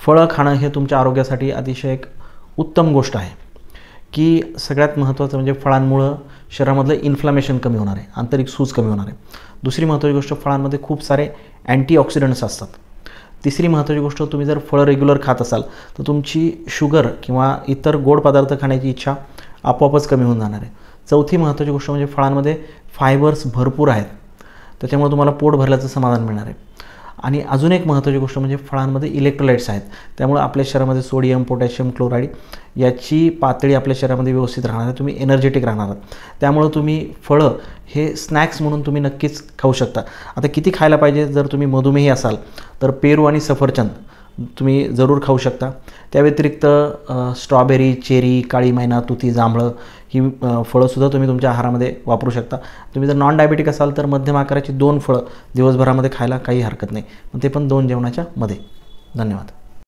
फळं खाणं हे तुमच्या आरोग्यासाठी अतिशय एक उत्तम गोष्ट आहे, की सगळ्यात महत्त्वाचं म्हणजे फळांमुळं शरीरामधलं इन्फ्लामेशन कमी होणार आहे, आंतरिक सूज कमी होणार आहे. दुसरी महत्त्वाची गोष्ट, फळांमध्ये खूप सारे अँटीऑक्सिडंट्स असतात. तिसरी महत्त्वाची गोष्ट, तुम्ही जर फळं रेग्युलर खात असाल तर तुमची शुगर किंवा इतर गोड पदार्थ खाण्याची इच्छा आपोआपच कमी होऊन जाणार आहे. चौथी महत्त्वाची गोष्ट म्हणजे फळांमध्ये फायबर्स भरपूर आहेत, त्याच्यामुळे तुम्हाला पोट भरल्याचं समाधान मिळणार आहे. आणि अजून एक महत्त्वाची गोष्ट म्हणजे फळांमध्ये इलेक्ट्रोलाइट्स आहेत, त्यामुळे आपल्या शरीरामध्ये सोडियम, पोटॅशियम, क्लोराईड याची पातळी आपल्या शरीरामध्ये व्यवस्थित राहणार आहे, तुम्ही एनर्जेटिक राहणार आहात. त्यामुळं तुम्ही फळं हे स्नॅक्स म्हणून तुम्ही नक्कीच खाऊ शकता. आता किती खायला पाहिजे, जर तुम्ही मधुमेही असाल तर पेरू आणि सफरचंद तुम्ही जरूर खाऊ शकता. त्या व्यतिरिक्त स्ट्रॉबेरी, चेरी, काळी मैना, तुती, जांभळं ही फळंसुद्धा तुम्ही तुमच्या आहारामध्ये वापरू शकता. तुम्ही जर नॉन डायबेटिक असाल तर मध्यम आकाराची 2 फळं दिवसभरामध्ये खायला काही हरकत नाही, पण ते पण 2 जेवणाच्या मध्ये. धन्यवाद.